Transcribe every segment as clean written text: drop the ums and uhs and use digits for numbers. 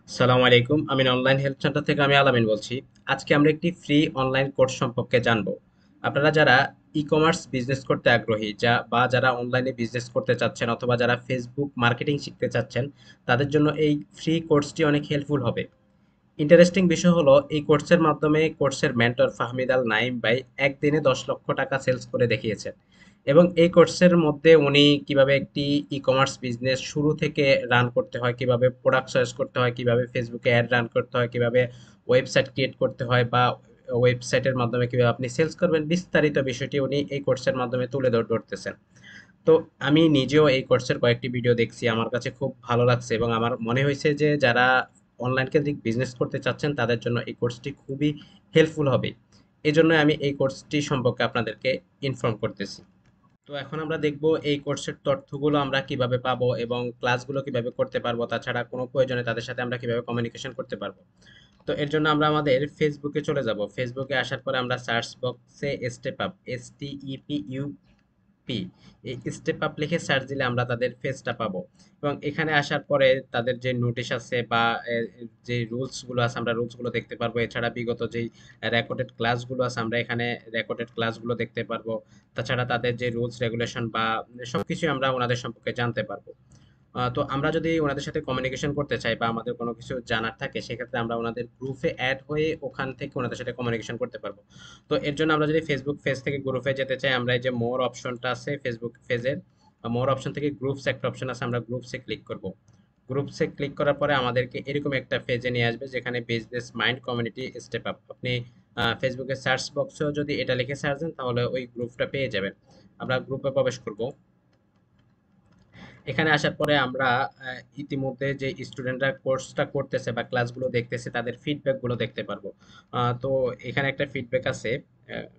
সালাম আলাইকুম। আমি অনলাইন হেল্প সেন্টার থেকে আলামিন বলছি। আজকে আমরা একটি ফ্রি অনলাইন কোর্স সম্পর্কে জানবো। আপনারা যারা ই-কমার্স বিজনেস করতে আগ্রহী যারা অনলাইনে বিজনেস করতে চাচ্ছেন অথবা যারা ফেসবুক মার্কেটিং শিখতে চাচ্ছেন, তাদের জন্য এই ফ্রি কোর্সটি অনেক হেল্পফুল হবে। ইন্টারেস্টিং বিষয় হলো এই কোর্সের মাধ্যমে কোর্সের মেন্টর ফাহমিদ আল নাইম ভাই একদিনে 10 লক্ষ টাকা সেলস করে দেখিয়েছেন। এবং এই কোর্সের মধ্যে উনি কিভাবে একটি ই কমার্স বিজনেস শুরু থেকে রান করতে হয়, কিভাবে প্রোডাক্ট চয়েস করতে হয়, কিভাবে ফেসবুকে অ্যাড রান করতে হয়, কিভাবে ওয়েবসাইট ক্রিয়েট করতে হয় বা ওয়েবসাইটের মাধ্যমে কিভাবে আপনি সেলস করবেন, বিস্তারিত বিষয়টি উনি এই কোর্সের মাধ্যমে তুলে ধরতেছেন। তো আমি নিজেও এই কোর্সের কয়েকটি ভিডিও দেখছি, আমার কাছে খুব ভালো লাগছে এবং আমার মনে হয়েছে যে যারা অনলাইন কেন্দ্রিক বিজনেস করতে চাচ্ছেন তাদের জন্য এই কোর্সটি খুবই হেল্পফুল হবে। এজন্য আমি এই কোর্সটি সম্পর্কে আপনাদেরকে ইনফর্ম করতেছি। তো এখন আমরা দেখব এই কোর্সের তথ্যগুলো আমরা কিভাবে পাবো এবং ক্লাসগুলো কিভাবে করতে পারবো, তাছাড়া কোনো প্রয়োজনে তাদের সাথে আমরা কিভাবে কমিউনিকেশন করতে পারবো। তো এর জন্য আমরা আমাদের ফেসবুকে চলে যাব। ফেসবুকে আসার পরে আমরা সার্চ বক্সে স্টেপ আপ, STEPUP, এই স্টেপ আপ লিখে সার্চ দিলে আমরা তাদের পেজটা পাবো। এবং এখানে আসার পরে তাদের যে নোটিশ আছে বা যে রুলস গুলো আছে আমরা রুলস গুলো দেখতে পারবো। এছাড়া বিগত যেই রেকর্ডেড ক্লাসগুলো আছে আমরা এখানে রেকর্ডেড ক্লাসগুলো দেখতে পারবো। তাছাড়া তাদের যে রুলস রেগুলেশন বা সবকিছু আমরা ওনাদের সম্পর্কে জানতে পারবো। তো আমরা যদি ওনাদের সাথে কমিউনিকেশন করতে চাই বা আমাদের কোনো কিছু জানার থাকে, সেক্ষেত্রে আমরা ওনাদের গ্রুপে অ্যাড হয়ে ওখান থেকে ওনাদের সাথে কমিউনিকেশন করতে পারবো। তো এর জন্য আমরা যদি ফেসবুক পেজ থেকে গ্রুপে যেতে চাই, আমরা এই যে মোর অপশনটা আছে ফেসবুক পেজের, মোর অপশন থেকে গ্রুপস একটা অপশন আছে, আমরা গ্রুপসে ক্লিক করব। গ্রুপসে ক্লিক করার পরে আমাদেরকে এরকম একটা পেজে নিয়ে আসবে যেখানে business mind community step up. আপনি ফেসবুকের সার্চ বক্সেও যদি এটা লিখে সার্চ দেন তাহলে ওই গ্রুপটা পেয়ে যাবেন। আমরা গ্রুপে প্রবেশ করব। এখানে আসার পরে আমরা ইতিমধ্যে যে স্টুডেন্টরা কোর্সটা করতেছে বা ক্লাসগুলো দেখতেছে তাদের ফিডব্যাকগুলো দেখতে পারবো। তো এখানে একটা ফিডব্যাক আছে,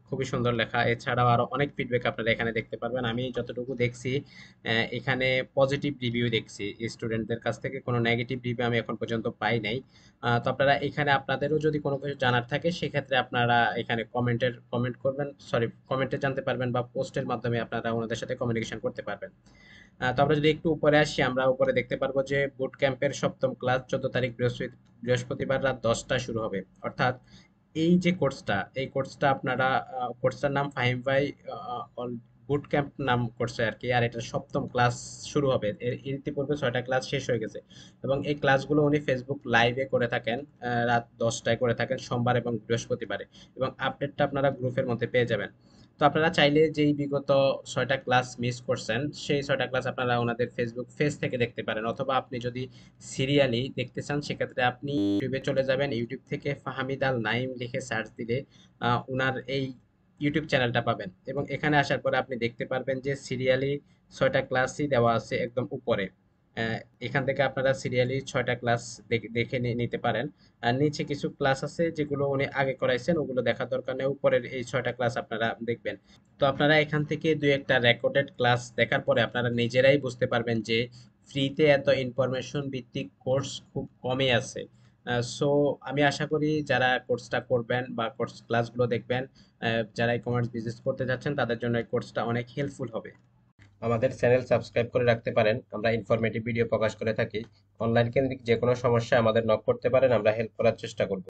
খুবই সুন্দর লেখা। এছাড়াও আরো অনেক ফিডব্যাক আপনারা এখানে দেখতে পারবেন। আমি যতটুকু দেখছি এখানে পজিটিভ রিভিউ দেখছি স্টুডেন্টদের কাছ থেকে, কোনো নেগেটিভ রিভিউ আমি এখন পর্যন্ত পাই নাই। তো আপনারা এখানে আপনাদেরও যদি কোনো কিছু জানার থাকে সেক্ষেত্রে আপনারা এখানে কমেন্ট করবেন, সরি কমেন্টে জানতে পারবেন বা পোস্টের মাধ্যমে আপনারা ওনাদের সাথে কমিউনিকেশন করতে পারবেন। তো আমরা যদি একটু উপরে আসি আমরা উপরে দেখতে পারবো যে বুট ক্যাম্পের 7ম ক্লাস 14 তারিখ বৃহস্পতিবার রাত 10টায় শুরু হবে। অর্থাৎ এই যে কোর্সটা, এই কোর্সটা আপনারা কোর্সটার নাম ফাহিম ভাই বুট ক্যাম্প নাম করছে আর কি। আর এটা 7ম ক্লাস শুরু হবে। এর ইতিপূর্বে 6টা ক্লাস শেষ হয়ে গেছে এবং এই ক্লাসগুলো উনি ফেসবুক লাইভে করে থাকেন, রাত 10টায় করে থাকেন সোমবার এবং বৃহস্পতিবারে। এবং আপডেটটা আপনারা গ্রুপের মধ্যে পেয়ে যাবেন। তো আপনারা চাইলে যেই বিগত 6টা ক্লাস মিস করছেন সেই 6টা ক্লাস আপনারা ওনাদের ফেসবুক পেজ থেকে দেখতে পারেন, অথবা আপনি যদি সিরিয়ালি দেখতে চান সেক্ষেত্রে আপনি ইউটিউবে চলে যাবেন। ইউটিউব থেকে ফাহামিদ আল নাইম লিখে সার্চ দিলে ওনার এই ইউটিউব চ্যানেলটা পাবেন এবং এখানে আসার পরে আপনি দেখতে পারবেন যে সিরিয়ালি 6টা ক্লাসই দেওয়া আছে একদম উপরে। আহ, এখান থেকে আপনারা সিরিয়ালি 6টা ক্লাস দেখে নিতে পারেন। আর নিচে কিছু ক্লাস আছে যেগুলো উনি আগে করাইছেন, ওগুলো দেখার দরকার নেই, উপরের এই 6টা ক্লাস আপনারা দেখবেন। তো আপনারা এখান থেকে দুই একটা রেকর্ডেড ক্লাস দেখার পরে আপনারা নিজেরাই বুঝতে পারবেন যে ফ্রিতে এত ইনফরমেশন ভিত্তিক কোর্স খুব কমই আছে। সো আমি আশা করি যারা কোর্সটা করবেন বা কোর্স ক্লাসগুলো দেখবেন, যারা ই কমার্স বিজনেস করতে যাচ্ছেন তাদের জন্য এই কোর্সটা অনেক হেল্পফুল হবে। আমাদের চ্যানেল সাবস্ক্রাইব করে রাখতে পারেন, আমরা ইনফরমেটিভ ভিডিও প্রকাশ করে থাকি। অনলাইন কেন্দ্রিক যে কোনো সমস্যা আমাদের নক করতে পারেন, আমরা হেল্প করার চেষ্টা করব।